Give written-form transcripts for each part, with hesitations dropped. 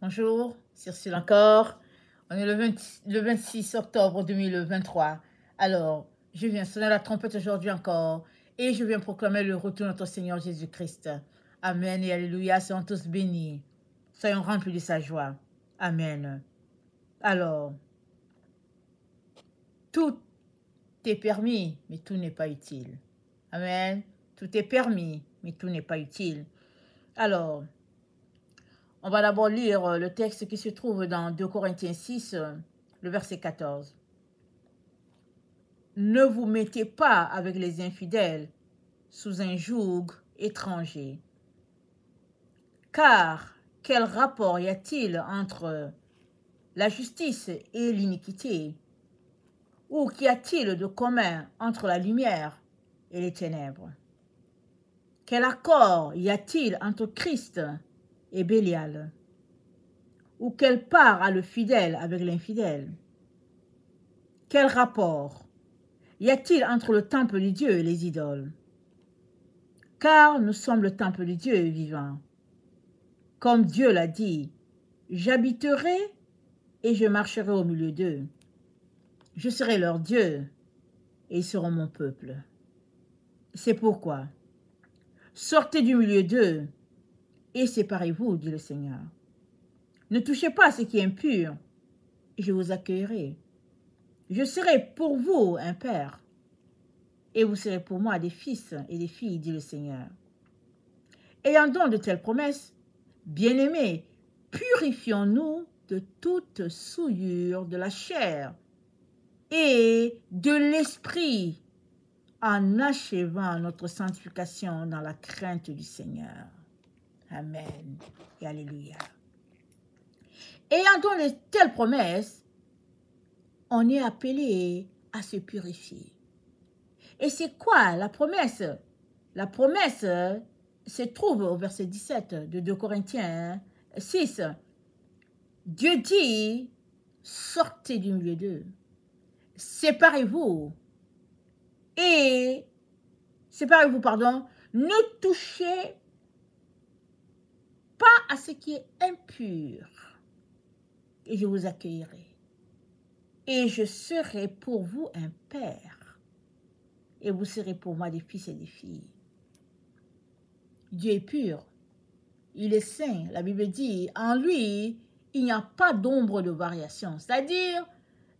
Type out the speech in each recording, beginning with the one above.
Bonjour, Cyril encore. On est le 26 octobre 2023. Alors, je viens sonner la trompette aujourd'hui encore et je viens proclamer le retour de notre Seigneur Jésus-Christ. Amen et alléluia, soyons tous bénis. Soyons remplis de sa joie. Amen. Alors, tout est permis, mais tout n'est pas utile. Amen. Tout est permis, mais tout n'est pas utile. Alors, on va d'abord lire le texte qui se trouve dans 2 Corinthiens 6, le verset 14. Ne vous mettez pas avec les infidèles sous un joug étranger. Car quel rapport y a-t-il entre la justice et l'iniquité? Ou qu'y a-t-il de commun entre la lumière et les ténèbres? Quel accord y a-t-il entre Christ et Bélial? Ou quelle part a le fidèle avec l'infidèle? Quel rapport y a-t-il entre le temple de Dieu et les idoles? Car nous sommes le temple de Dieu vivant. Comme Dieu l'a dit, j'habiterai et je marcherai au milieu d'eux. Je serai leur Dieu et ils seront mon peuple. C'est pourquoi, sortez du milieu d'eux et séparez-vous, dit le Seigneur. Ne touchez pas à ce qui est impur et je vous accueillerai. Je serai pour vous un père et vous serez pour moi des fils et des filles, dit le Seigneur. Ayant donc de telles promesses, bien-aimés, purifions-nous de toute souillure de la chair et de l'esprit en achevant notre sanctification dans la crainte du Seigneur. Amen et alléluia. Ayant donc de telles promesses, on est appelé à se purifier. Et c'est quoi la promesse? La promesse se trouve au verset 17 de 2 Corinthiens 6. Dieu dit, sortez du milieu d'eux, séparez-vous, ne touchez pas à ce qui est impur, et je vous accueillerai. Et je serai pour vous un père, et vous serez pour moi des fils et des filles. Dieu est pur, il est saint. La Bible dit, en lui, il n'y a pas d'ombre de variation. C'est-à-dire,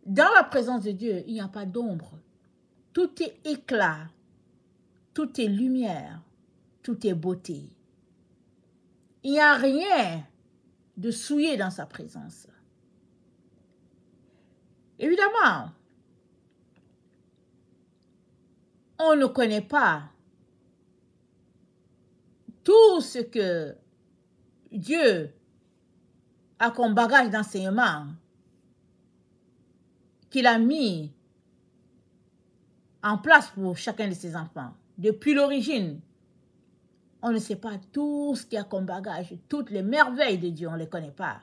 dans la présence de Dieu, il n'y a pas d'ombre. Tout est éclat, tout est lumière, tout est beauté. Il n'y a rien de souillé dans sa présence. Évidemment, on ne connaît pas tout ce que Dieu a comme bagage d'enseignement qu'il a mis en place pour chacun de ses enfants. Depuis l'origine, on ne sait pas tout ce qu'il y a comme bagage, toutes les merveilles de Dieu, on ne les connaît pas.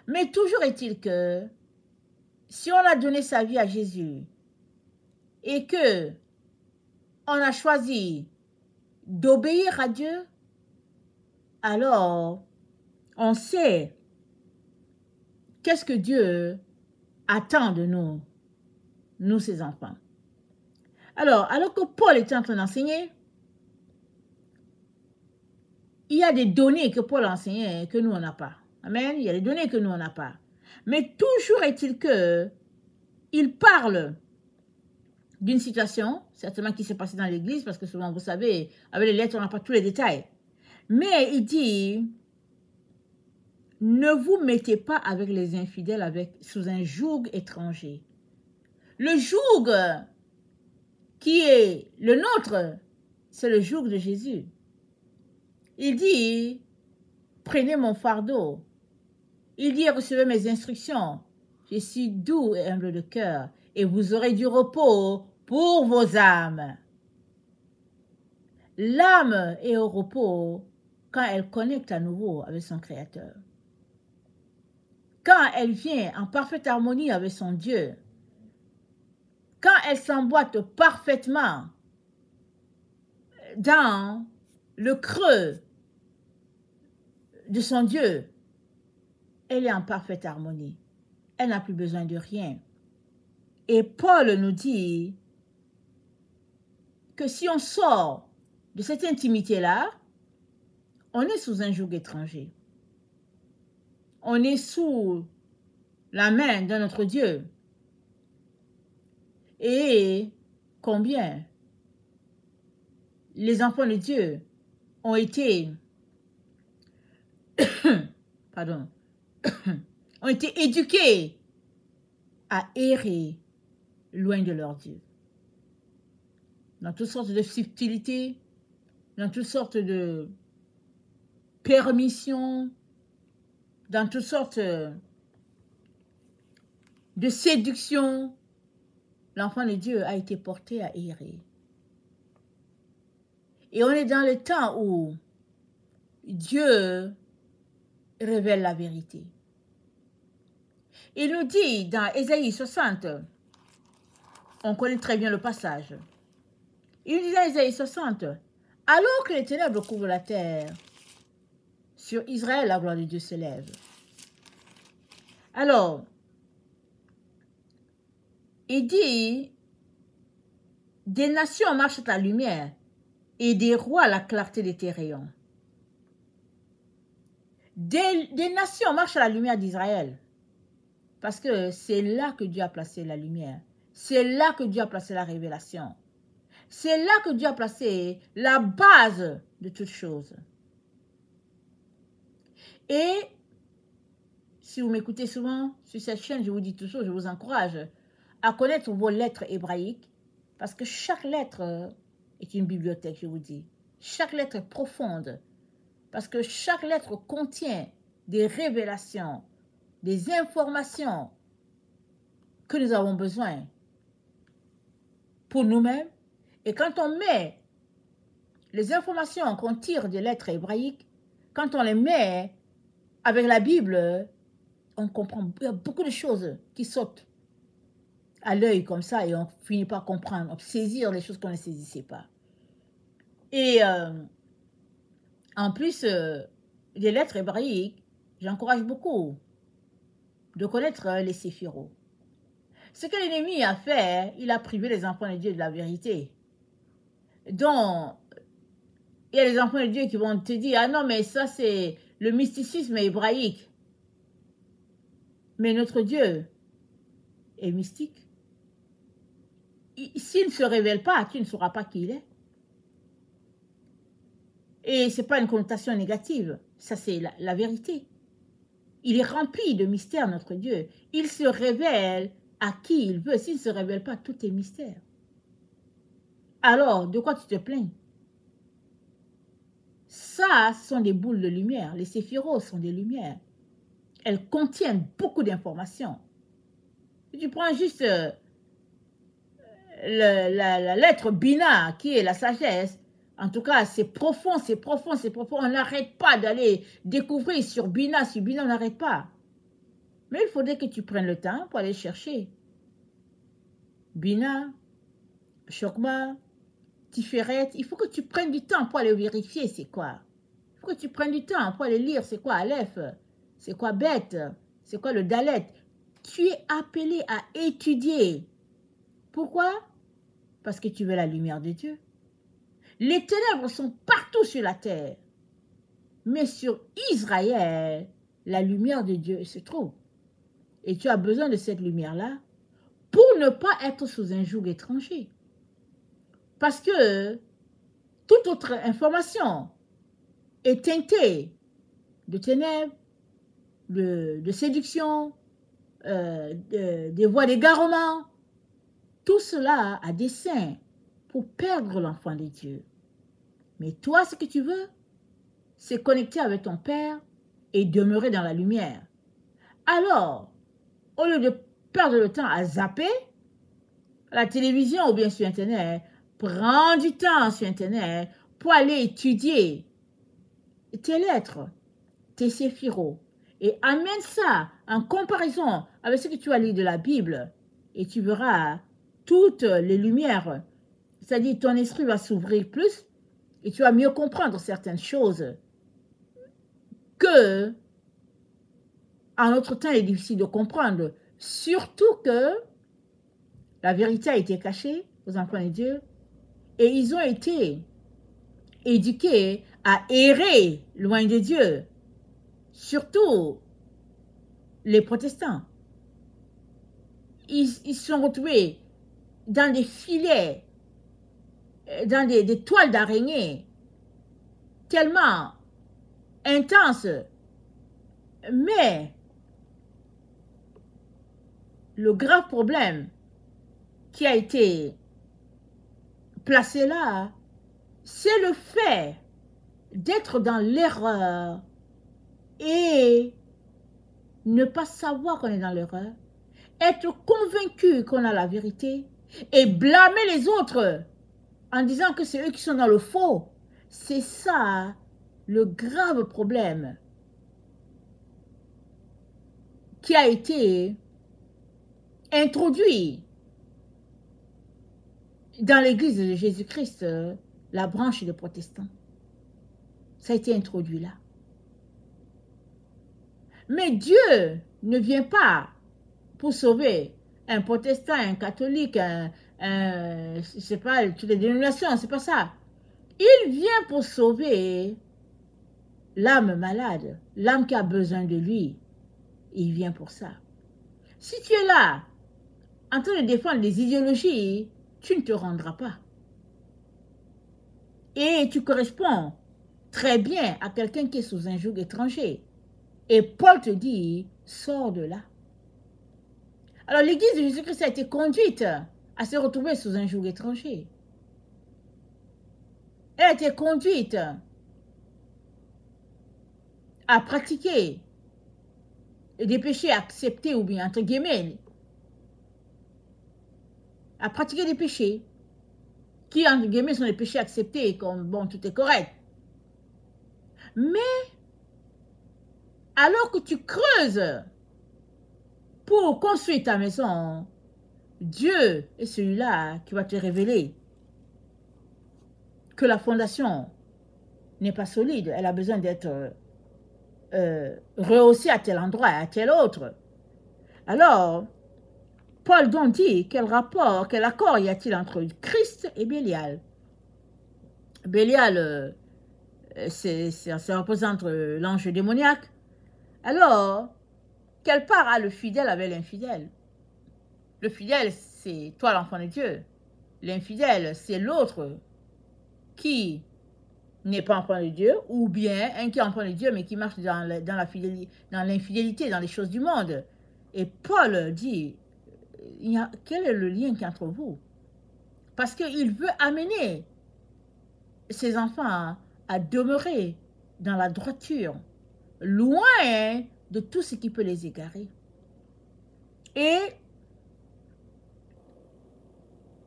Mais toujours est-il que si on a donné sa vie à Jésus et que on a choisi d'obéir à Dieu, alors on sait qu'est-ce que Dieu attend de nous ses enfants. Alors que Paul était en train d'enseigner, il y a des données que Paul a enseignées que nous, on n'a pas. Amen. Il y a des données que nous, on n'a pas. Mais toujours est-il que il parle d'une situation, certainement qui s'est passée dans l'église, parce que souvent, vous savez, avec les lettres, on n'a pas tous les détails. Mais il dit, ne vous mettez pas avec les infidèles sous un joug étranger. Le joug qui est le nôtre, c'est le joug de Jésus. Il dit, prenez mon fardeau. Il dit, recevez mes instructions. Je suis doux et humble de cœur, et vous aurez du repos pour vos âmes. L'âme est au repos quand elle connecte à nouveau avec son Créateur. Quand elle vient en parfaite harmonie avec son Dieu. Quand elle s'emboîte parfaitement dans le creux de son Dieu. elle est en parfaite harmonie. Elle n'a plus besoin de rien. Et Paul nous dit que si on sort de cette intimité-là, on est sous un joug étranger. On est sous la main de notre Dieu. Et combien les enfants de Dieu ont été, pardon, ont été éduqués à errer loin de leur Dieu. Dans toutes sortes de subtilités, dans toutes sortes de permissions, dans toutes sortes de séductions, l'enfant de Dieu a été porté à errer. Et on est dans le temps où Dieu révèle la vérité. Il nous dit dans Ésaïe 60, on connaît très bien le passage, il nous dit dans Ésaïe 60, alors que les ténèbres couvrent la terre, sur Israël la gloire de Dieu s'élève. Alors, il dit, des nations marchent à la lumière et des rois à la clarté de tes rayons. Des nations marchent à la lumière d'Israël. Parce que c'est là que Dieu a placé la lumière. C'est là que Dieu a placé la révélation. C'est là que Dieu a placé la base de toutes choses. Et si vous m'écoutez souvent sur cette chaîne, je vous dis toujours, je vous encourage à connaître vos lettres hébraïques. Parce que chaque lettre est une bibliothèque, je vous dis. Chaque lettre est profonde. Parce que chaque lettre contient des révélations, des informations que nous avons besoin pour nous-mêmes. Et quand on met les informations qu'on tire des lettres hébraïques, quand on les met avec la Bible, on comprend beaucoup de choses qui sautent à l'œil comme ça et on finit par comprendre, saisir les choses qu'on ne saisissait pas. Et en plus des lettres hébraïques, j'encourage beaucoup de connaître les séphirots. Ce que l'ennemi a fait, il a privé les enfants de Dieu de la vérité. Donc, il y a les enfants de Dieu qui vont te dire, ah non, mais ça c'est le mysticisme hébraïque. Mais notre Dieu est mystique. S'il ne se révèle pas, tu ne sauras pas qui il est. Et ce n'est pas une connotation négative, ça c'est la vérité. Il est rempli de mystères, notre Dieu. Il se révèle à qui il veut. S'il ne se révèle pas, tout est mystère. Alors, de quoi tu te plains? Ça, ce sont des boules de lumière. Les séphiros sont des lumières. Elles contiennent beaucoup d'informations. Si tu prends juste la lettre Bina, qui est la sagesse, en tout cas, c'est profond, c'est profond, c'est profond. On n'arrête pas d'aller découvrir sur Bina, on n'arrête pas. Mais il faudrait que tu prennes le temps pour aller chercher. Bina, Chokma, Tiferet, il faut que tu prennes du temps pour aller vérifier c'est quoi. Il faut que tu prennes du temps pour aller lire c'est quoi Aleph, c'est quoi Bet, c'est quoi le Dalet. Tu es appelé à étudier. Pourquoi? Parce que tu veux la lumière de Dieu. Les ténèbres sont partout sur la terre. Mais sur Israël, la lumière de Dieu se trouve. Et tu as besoin de cette lumière-là pour ne pas être sous un joug étranger. Parce que toute autre information est teintée de ténèbres, de séduction, des voies d'égarement. Tout cela a dessein pour perdre l'enfant de Dieu. Mais toi, ce que tu veux, c'est connecter avec ton Père et demeurer dans la lumière. Alors, au lieu de perdre le temps à zapper la télévision ou bien sur Internet, prends du temps sur Internet pour aller étudier tes lettres, tes séphiros, et amène ça en comparaison avec ce que tu as lu de la Bible, et tu verras toutes les lumières. C'est-à-dire ton esprit va s'ouvrir plus et tu vas mieux comprendre certaines choses que en notre temps, il est difficile de comprendre. Surtout que la vérité a été cachée aux enfants de Dieu et ils ont été éduqués à errer loin de Dieu. Surtout les protestants. Ils sont retrouvés dans des filets, dans des toiles d'araignée tellement intenses. Mais le grave problème qui a été placé là, c'est le fait d'être dans l'erreur et ne pas savoir qu'on est dans l'erreur, être convaincu qu'on a la vérité et blâmer les autres en disant que c'est eux qui sont dans le faux. C'est ça le grave problème qui a été introduit dans l'église de Jésus-Christ, la branche des protestants. Ça a été introduit là. Mais Dieu ne vient pas pour sauver un protestant, un catholique, je sais pas, toutes les dénominations, c'est pas ça. Il vient pour sauver l'âme malade, l'âme qui a besoin de lui. Il vient pour ça. Si tu es là, en train de défendre des idéologies, tu ne te rendras pas. Et tu corresponds très bien à quelqu'un qui est sous un joug étranger. Et Paul te dit, sors de là. Alors l'église de Jésus-Christ a été conduite à se retrouver sous un joug étranger. Elle a été conduite à pratiquer des péchés acceptés ou bien entre guillemets, à pratiquer des péchés qui entre guillemets sont des péchés acceptés comme bon tout est correct. Mais alors que tu creuses pour construire ta maison, Dieu est celui-là qui va te révéler que la fondation n'est pas solide, elle a besoin d'être rehaussée à tel endroit et à tel autre. Alors, Paul donc dit, quel accord y a-t-il entre Christ et Bélial? Bélial, ça représente l'ange démoniaque. Alors, quelle part a le fidèle avec l'infidèle? Le fidèle, c'est toi l'enfant de Dieu. L'infidèle, c'est l'autre qui n'est pas enfant de Dieu, ou bien un qui est enfant de Dieu, mais qui marche dans l'infidélité, dans les choses du monde. Et Paul dit, quel est le lien qui est entre vous? Parce qu'il veut amener ses enfants à demeurer dans la droiture, loin de tout ce qui peut les égarer. Et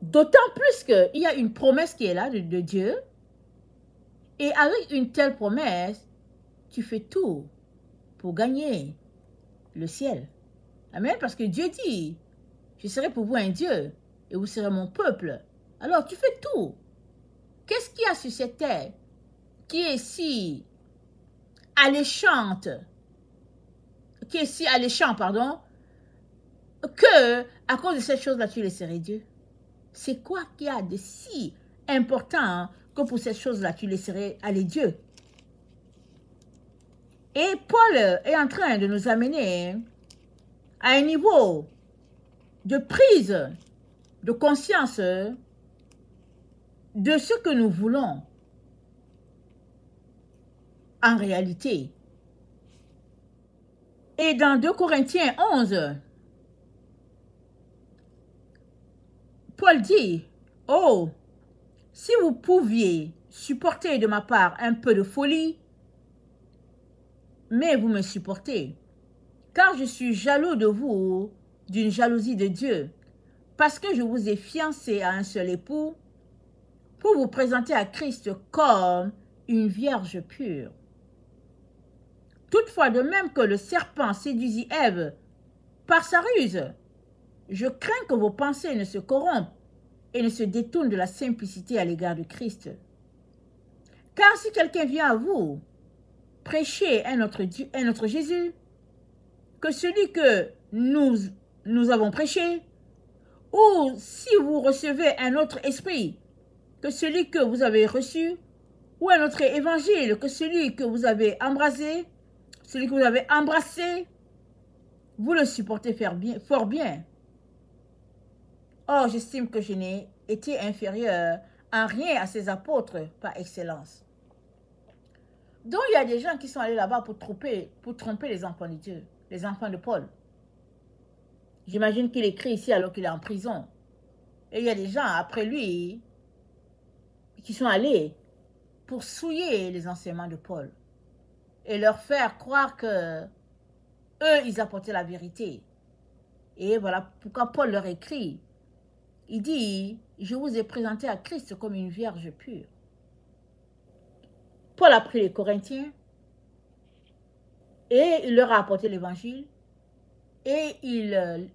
d'autant plus qu'il y a une promesse qui est là de Dieu. Et avec une telle promesse, tu fais tout pour gagner le ciel. Amen. Parce que Dieu dit, je serai pour vous un Dieu et vous serez mon peuple. Alors tu fais tout. Qu'est-ce qu'il y a sur cette terre qui est si alléchante, pardon, que à cause de cette chose-là, tu laisserais Dieu? C'est quoi qu'il y a de si important que pour cette chose-là, tu laisserais aller Dieu? Et Paul est en train de nous amener à un niveau de prise de conscience de ce que nous voulons en réalité. Et dans 2 Corinthiens 11, Paul dit, « Oh, si vous pouviez supporter de ma part un peu de folie, mais vous me supportez, car je suis jaloux de vous d'une jalousie de Dieu, parce que je vous ai fiancé à un seul époux, pour vous présenter à Christ comme une vierge pure. Toutefois, de même que le serpent séduisit Ève par sa ruse, je crains que vos pensées ne se corrompent et ne se détournent de la simplicité à l'égard de Christ. Car si quelqu'un vient à vous prêcher un autre Jésus, que celui que nous avons prêché, ou si vous recevez un autre esprit que celui que vous avez reçu, ou un autre évangile que celui que vous avez embrassé, vous le supportez fort bien. Or, j'estime que je n'ai été inférieur en rien à ces apôtres par excellence. Donc, il y a des gens qui sont allés là-bas pour tromper les enfants de Dieu, les enfants de Paul. J'imagine qu'il écrit ici alors qu'il est en prison. Et il y a des gens après lui qui sont allés pour souiller les enseignements de Paul et leur faire croire que eux, ils apportaient la vérité. Et voilà pourquoi Paul leur écrit. Il dit, je vous ai présenté à Christ comme une vierge pure. Paul a pris les Corinthiens et il leur a apporté l'évangile et il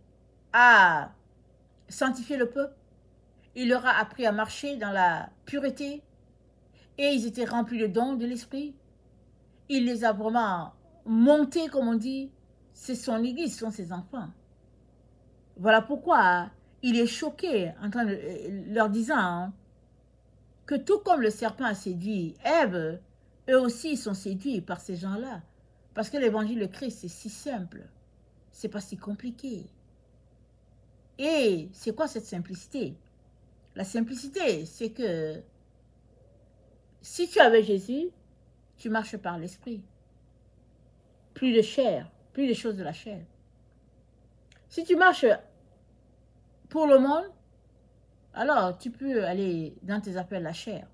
a sanctifié le peuple. Il leur a appris à marcher dans la pureté et ils étaient remplis de dons de l'esprit. Il les a vraiment montés, comme on dit. C'est son église, ce sont ses enfants. Voilà pourquoi il est choqué en train de leur disant que tout comme le serpent a séduit Ève, eux aussi sont séduits par ces gens-là. Parce que l'évangile de Christ, c'est si simple. C'est pas si compliqué. Et c'est quoi cette simplicité? La simplicité, c'est que si tu avais Jésus, tu marches par l'esprit. Plus de chair, plus de choses de la chair. Si tu marches pour le monde, alors tu peux aller dans tes affaires de la chair.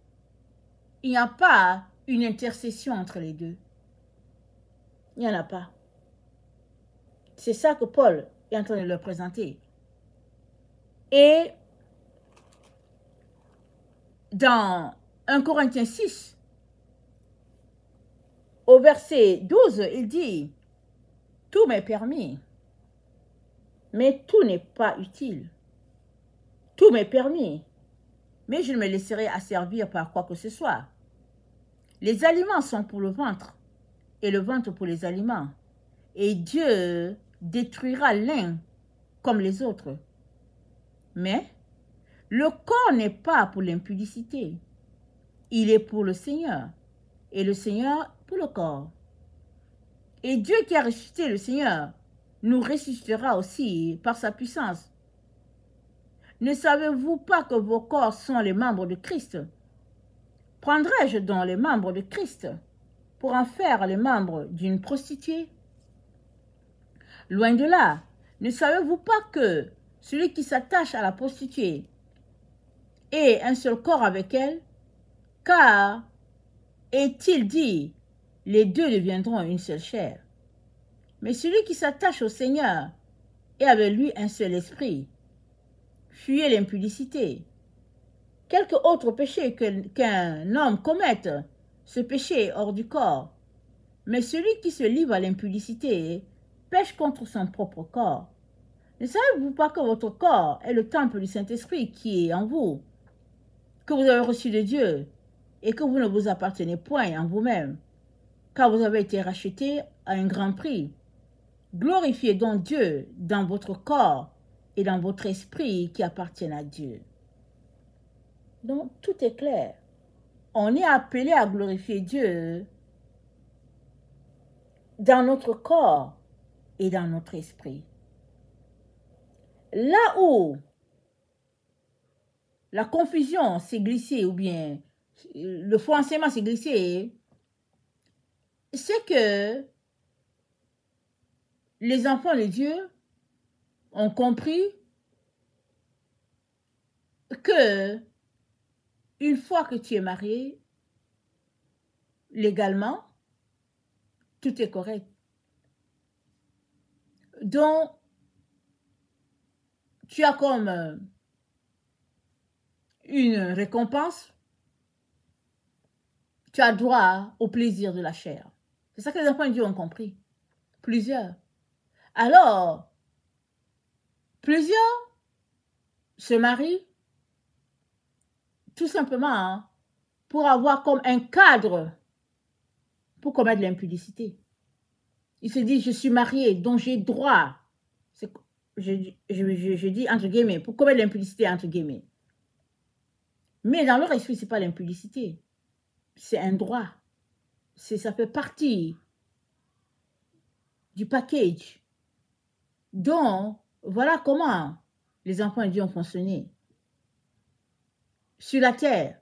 Il n'y a pas une intercession entre les deux. Il n'y en a pas. C'est ça que Paul est en train de leur présenter. Et dans 1 Corinthiens 6, au verset 12, il dit, « Tout m'est permis, mais tout n'est pas utile. Tout m'est permis, mais je ne me laisserai asservir par quoi que ce soit. Les aliments sont pour le ventre, et le ventre pour les aliments. Et Dieu détruira l'un comme les autres. Mais le corps n'est pas pour l'impudicité. Il est pour le Seigneur, et le Seigneur pour le corps. Et Dieu qui a ressuscité le Seigneur nous ressuscitera aussi par sa puissance. Ne savez-vous pas que vos corps sont les membres de Christ? Prendrais-je donc les membres de Christ pour en faire les membres d'une prostituée? Loin de là, ne savez-vous pas que celui qui s'attache à la prostituée est un seul corps avec elle? Car, est-il dit, les deux deviendront une seule chair. Mais celui qui s'attache au Seigneur est avec lui un seul esprit. Fuyez l'impudicité. Quelque autre péché qu'un homme commette, ce péché est hors du corps. Mais celui qui se livre à l'impudicité pêche contre son propre corps. Ne savez-vous pas que votre corps est le temple du Saint-Esprit qui est en vous, que vous avez reçu de Dieu, et que vous ne vous appartenez point en vous-même, car vous avez été rachetés à un grand prix. Glorifiez donc Dieu dans votre corps et dans votre esprit qui appartiennent à Dieu. Donc, tout est clair. On est appelé à glorifier Dieu dans notre corps et dans notre esprit. Là où la confusion s'est glissée, ou bien le faux enseignement s'est glissé, c'est que les enfants de Dieu ont compris que une fois que tu es marié, légalement, tout est correct. Donc, tu as comme une récompense, tu as droit au plaisir de la chair. C'est ça que les enfants de Dieu ont compris. Plusieurs. Alors, plusieurs se marient tout simplement pour avoir comme un cadre pour commettre l'impudicité. Il se dit, je suis marié, donc j'ai droit. Je dis entre guillemets, pour commettre l'impudicité entre guillemets. Mais dans leur esprit, ce n'est pas l'impudicité. C'est un droit. Ça fait partie du package. Donc, voilà comment les enfants de Dieu ont fonctionné sur la terre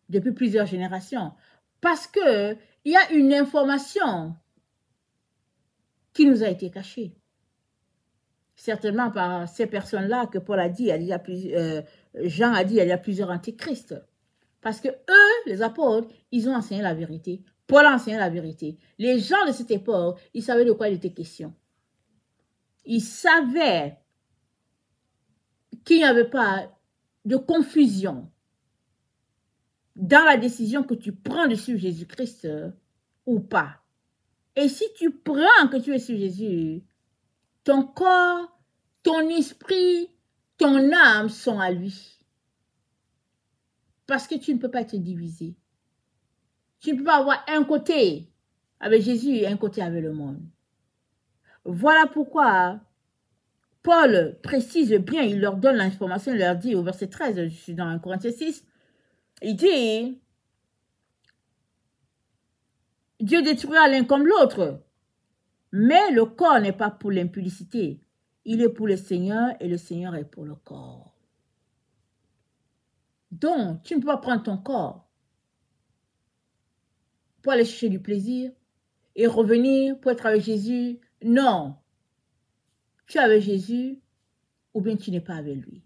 depuis plusieurs générations. Parce qu'il y a une information qui nous a été cachée. Certainement par ces personnes-là que Paul a dit, Jean a dit, il y a plusieurs antichrists. Parce que eux, les apôtres, ils ont enseigné la vérité. Paul a enseigné la vérité. Les gens de cette époque, ils savaient de quoi il était question. Ils savaient qu'il n'y avait pas de confusion dans la décision que tu prends de suivre Jésus-Christ ou pas. Et si tu prends que tu es sur Jésus, ton corps, ton esprit, ton âme sont à lui. Parce que tu ne peux pas être divisé. Tu ne peux pas avoir un côté avec Jésus et un côté avec le monde. Voilà pourquoi Paul précise bien, il leur donne l'information, il leur dit au verset 13, je suis dans 1 Corinthiens 6, il dit, Dieu détruira l'un comme l'autre, mais le corps n'est pas pour l'impudicité, il est pour le Seigneur et le Seigneur est pour le corps. Donc, tu ne peux pas prendre ton corps pour aller chercher du plaisir et revenir pour être avec Jésus. Non. Tu es avec Jésus ou bien tu n'es pas avec lui.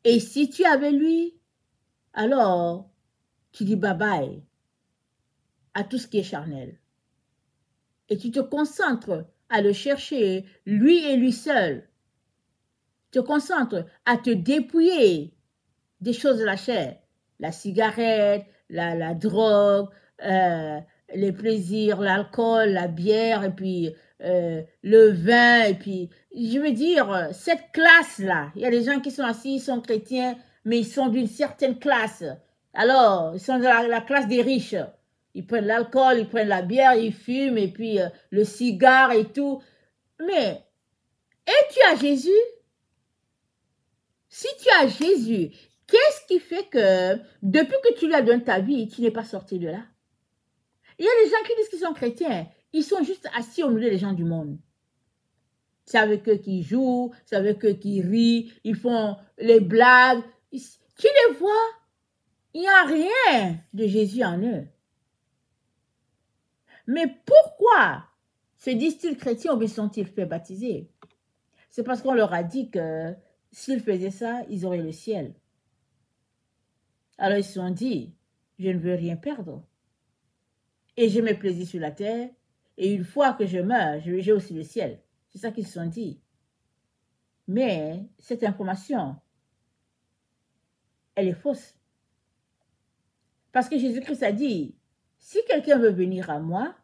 Et si tu es avec lui, alors tu dis bye-bye à tout ce qui est charnel. Et tu te concentres à le chercher, lui et lui seul. Tu te concentres à te dépouiller des choses de la chair. La cigarette, la drogue, les plaisirs, l'alcool, la bière, et puis le vin, et puis, je veux dire, cette classe-là, il y a des gens qui sont assis, ils sont chrétiens, mais ils sont d'une certaine classe. Alors, ils sont de la classe des riches. Ils prennent l'alcool, ils prennent la bière, ils fument, et puis le cigare et tout. Mais, es-tu à Jésus? Si tu as Jésus, qu'est-ce qui fait que depuis que tu lui as donné ta vie, tu n'es pas sorti de là? Il y a des gens qui disent qu'ils sont chrétiens. Ils sont juste assis au milieu des gens du monde. C'est avec eux qu'ils jouent, c'est avec eux qu'ils rient, ils font les blagues. Tu les vois, il n'y a rien de Jésus en eux. Mais pourquoi se disent-ils chrétiens ou bien sont-ils fait baptiser? C'est parce qu'on leur a dit que s'ils faisaient ça, ils auraient le ciel. Alors ils se sont dit, je ne veux rien perdre. Et j'ai mes plaisirs sur la terre. Et une fois que je meurs, j'ai aussi le ciel. C'est ça qu'ils se sont dit. Mais cette information, elle est fausse. Parce que Jésus-Christ a dit, si quelqu'un veut venir à moi,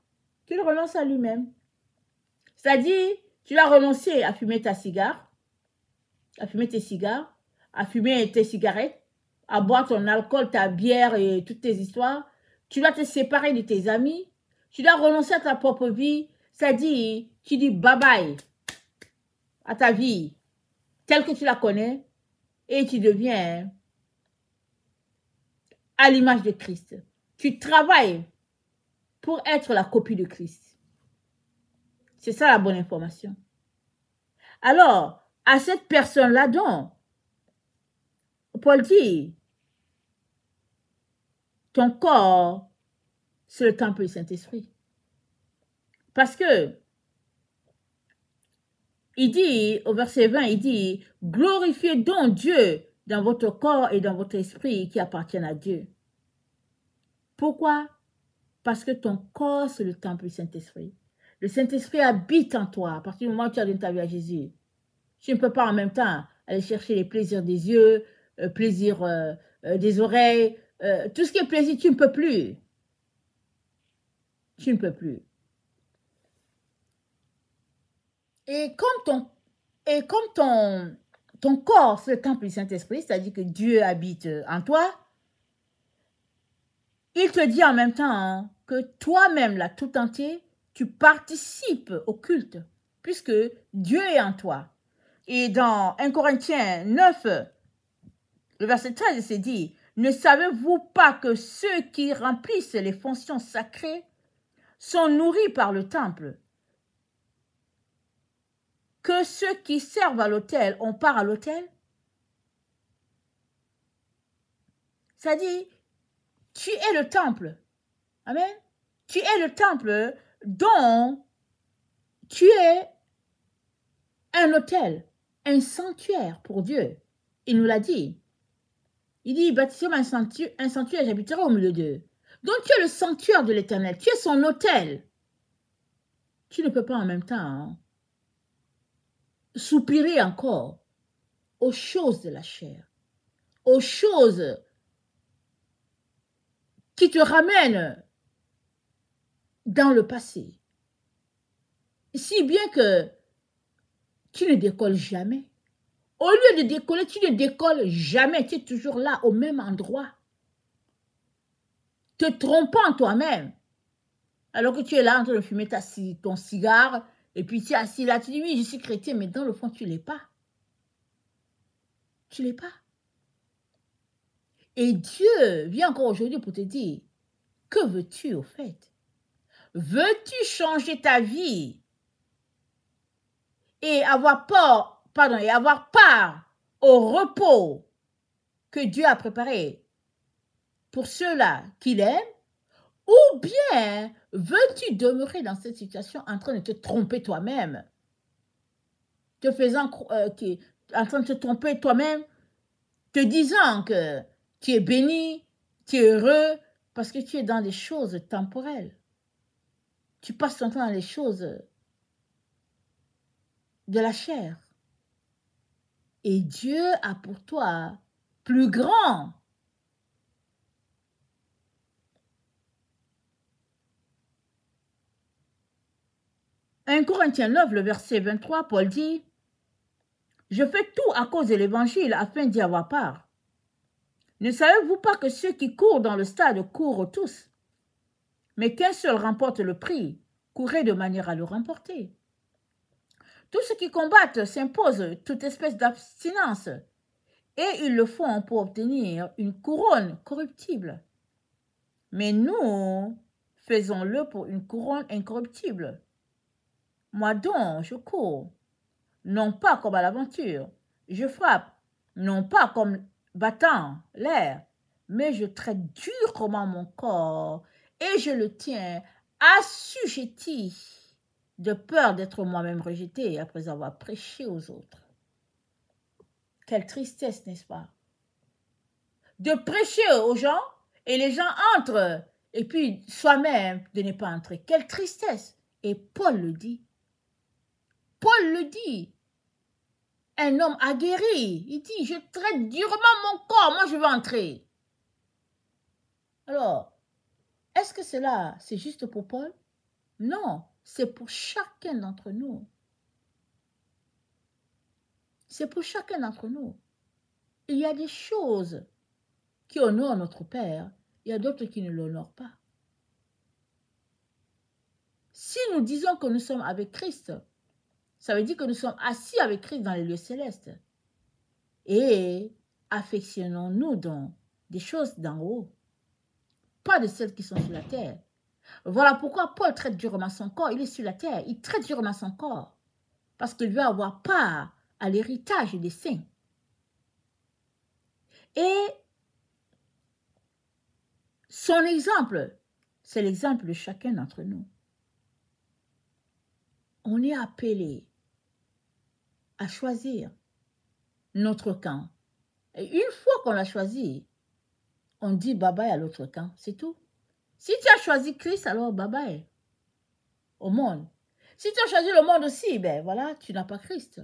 qu'il renonce à lui-même. C'est-à-dire, tu vas renoncer à fumer ta cigare, à fumer tes cigares, à fumer tes cigarettes, à boire ton alcool, ta bière et toutes tes histoires. Tu vas te séparer de tes amis. Tu dois renoncer à ta propre vie. C'est-à-dire, tu dis bye-bye à ta vie telle que tu la connais et tu deviens à l'image de Christ. Tu travailles pour être la copie de Christ. C'est ça la bonne information. Alors, à cette personne-là, donc, Paul dit, ton corps, c'est le temple du Saint-Esprit. Parce que, il dit, au verset 20, il dit, glorifiez donc Dieu dans votre corps et dans votre esprit qui appartiennent à Dieu. Pourquoi? Parce que ton corps, c'est le temple du Saint-Esprit. Le Saint-Esprit habite en toi à partir du moment où tu as donné ta vie à Jésus. Tu ne peux pas en même temps aller chercher les plaisirs des yeux, plaisir des oreilles, tout ce qui est plaisir, tu ne peux plus. Tu ne peux plus. Et comme ton corps, c'est le temple du Saint-Esprit, c'est-à-dire que Dieu habite en toi, il te dit en même temps que toi-même, là, tout entier, tu participes au culte, puisque Dieu est en toi. Et dans 1 Corinthiens 9, le verset 13, c'est dit, « Ne savez-vous pas que ceux qui remplissent les fonctions sacrées sont nourris par le temple, que ceux qui servent à l'autel ont part à l'autel ?» Ça dit, tu es le temple. Amen. Tu es le temple dont tu es un autel, un sanctuaire pour Dieu. Il nous l'a dit. Il dit, bâtissez-moi un sanctuaire, j'habiterai au milieu d'eux. Donc tu es le sanctuaire de l'Éternel, tu es son autel. Tu ne peux pas en même temps soupirer encore aux choses de la chair, aux choses qui te ramènent dans le passé. Si bien que tu ne décolles jamais. Au lieu de décoller, tu ne décolles jamais. Tu es toujours là, au même endroit. Te trompant toi-même. Alors que tu es là en train de fumer ton cigare, et puis tu es assis là, tu dis oui, je suis chrétien, mais dans le fond, tu ne l'es pas. Tu ne l'es pas. Et Dieu vient encore aujourd'hui pour te dire, que veux-tu au fait? Veux-tu changer ta vie et avoir part au repos que Dieu a préparé pour ceux-là qu'il aime, ou bien veux-tu demeurer dans cette situation en train de te tromper toi-même, en train de te tromper toi-même, te disant que tu es béni, tu es heureux, parce que tu es dans des choses temporelles. Tu passes ton temps dans les choses de la chair. Et Dieu a pour toi plus grand. En Corinthiens 9, le verset 23, Paul dit, « Je fais tout à cause de l'évangile afin d'y avoir part. Ne savez-vous pas que ceux qui courent dans le stade courent tous, mais qu'un seul remporte le prix, courez de manière à le remporter. Tous ceux qui combattent s'imposent toute espèce d'abstinence, et ils le font pour obtenir une couronne corruptible. Mais nous faisons-le pour une couronne incorruptible. Moi donc, je cours, non pas comme à l'aventure, je frappe, non pas comme battant l'air, mais je traite durement mon corps et je le tiens assujetti de peur d'être moi-même rejeté après avoir prêché aux autres. Quelle tristesse, n'est-ce pas? De prêcher aux gens et les gens entrent et puis soi-même de ne pas entrer. Quelle tristesse! Et Paul le dit. Paul le dit. Un homme aguerri, il dit, je traite durement mon corps, moi je veux entrer. Alors, est-ce que cela, c'est juste pour Paul? Non, c'est pour chacun d'entre nous. C'est pour chacun d'entre nous. Il y a des choses qui honorent notre Père, il y a d'autres qui ne l'honorent pas. Si nous disons que nous sommes avec Christ, ça veut dire que nous sommes assis avec Christ dans les lieux célestes. Et affectionnons-nous donc des choses d'en haut, pas de celles qui sont sur la terre. Voilà pourquoi Paul traite durement son corps. Il est sur la terre, il traite durement son corps, parce qu'il veut avoir part à l'héritage des saints. Et son exemple, c'est l'exemple de chacun d'entre nous. On est appelé à choisir notre camp. Et une fois qu'on l'a choisi, on dit bye-bye à l'autre camp, c'est tout. Si tu as choisi Christ, alors bye-bye au monde. Si tu as choisi le monde aussi, ben voilà, tu n'as pas Christ.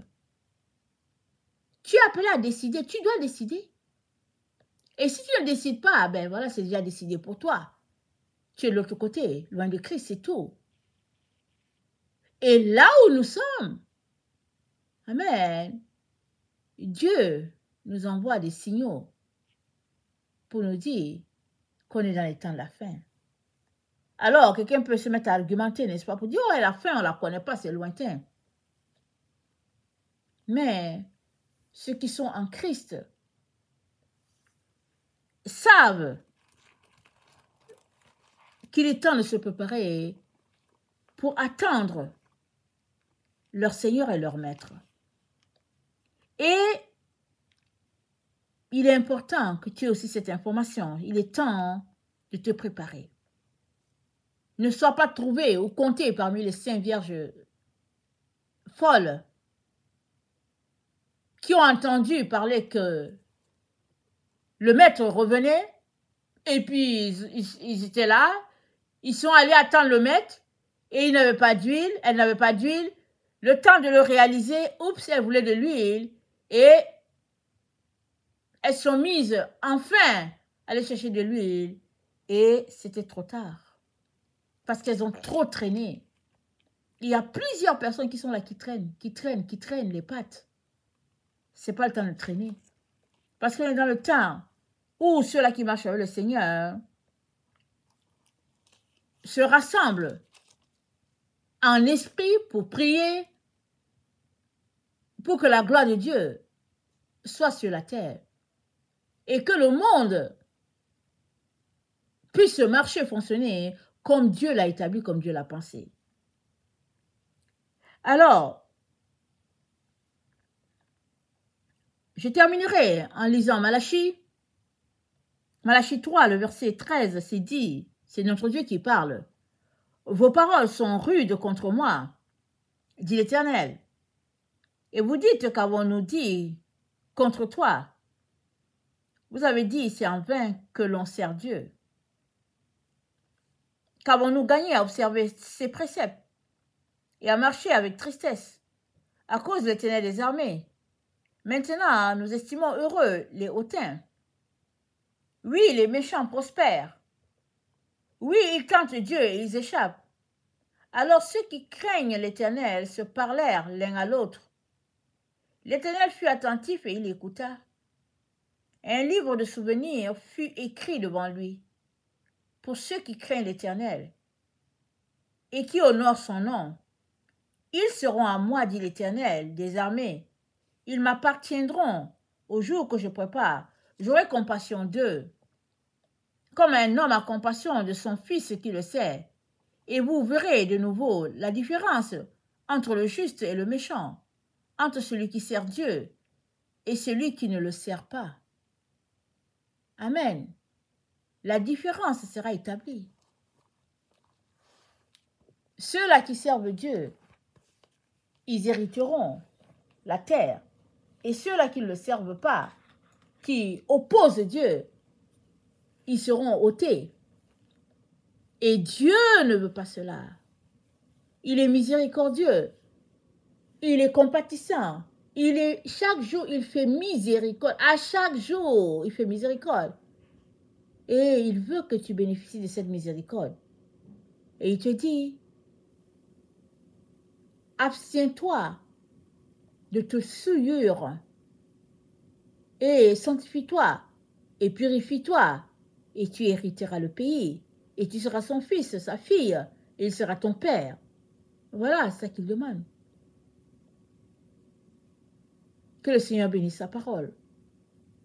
Tu es appelé à décider, tu dois décider. Et si tu ne décides pas, ben voilà, c'est déjà décidé pour toi. Tu es de l'autre côté, loin de Christ, c'est tout. Et là où nous sommes, amen, Dieu nous envoie des signaux pour nous dire qu'on est dans les temps de la fin. Alors, quelqu'un peut se mettre à argumenter, n'est-ce pas, pour dire, oh, la fin, on ne la connaît pas, c'est lointain. Mais ceux qui sont en Christ savent qu'il est temps de se préparer pour attendre leur Seigneur et leur Maître. Et il est important que tu aies aussi cette information. Il est temps de te préparer. Ne sois pas trouvé ou compté parmi les saints vierges folles qui ont entendu parler que le Maître revenait et puis ils étaient là, ils sont allés attendre le Maître et ils n'avaient pas d'huile, elle n'avait pas d'huile. Le temps de le réaliser, oups, elle voulait de l'huile et elles sont mises enfin à aller chercher de l'huile et c'était trop tard parce qu'elles ont trop traîné. Il y a plusieurs personnes qui sont là, qui traînent les pattes. C'est pas le temps de traîner. Parce qu'on est dans le temps où ceux-là qui marchent avec le Seigneur se rassemblent en esprit pour prier pour que la gloire de Dieu soit sur la terre et que le monde puisse marcher, fonctionner comme Dieu l'a établi, comme Dieu l'a pensé. Alors, je terminerai en lisant Malachie. Malachie 3, le verset 13, c'est dit, c'est notre Dieu qui parle. Vos paroles sont rudes contre moi, dit l'Éternel. Et vous dites qu'avons-nous dit contre toi? Vous avez dit, c'est en vain que l'on sert Dieu. Qu'avons-nous gagné à observer ses préceptes et à marcher avec tristesse à cause de l'Éternel des armées? Maintenant, nous estimons heureux les hautains. Oui, les méchants prospèrent. Oui, ils tentent Dieu et ils échappent. Alors ceux qui craignent l'Éternel se parlèrent l'un à l'autre. L'Éternel fut attentif et il écouta. Un livre de souvenirs fut écrit devant lui pour ceux qui craignent l'Éternel et qui honorent son nom. Ils seront à moi, dit l'Éternel des armées. Ils m'appartiendront au jour que je prépare. J'aurai compassion d'eux, comme un homme a compassion de son fils qui le sert. Et vous verrez de nouveau la différence entre le juste et le méchant, entre celui qui sert Dieu et celui qui ne le sert pas. Amen. La différence sera établie. Ceux-là qui servent Dieu, ils hériteront la terre. Et ceux-là qui ne le servent pas, qui opposent Dieu, ils seront ôtés. Et Dieu ne veut pas cela. Il est miséricordieux. Il est compatissant. Chaque jour, il fait miséricorde. À chaque jour, il fait miséricorde. Et il veut que tu bénéficies de cette miséricorde. Et il te dit, abstiens-toi de te souillure et sanctifie-toi et purifie-toi et tu hériteras le pays et tu seras son fils, sa fille et il sera ton père. Voilà ce qu'il demande. Que le Seigneur bénisse sa parole.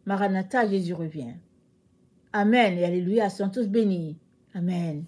Maranatha, Jésus revient. Amen et alléluia, sont tous bénis. Amen.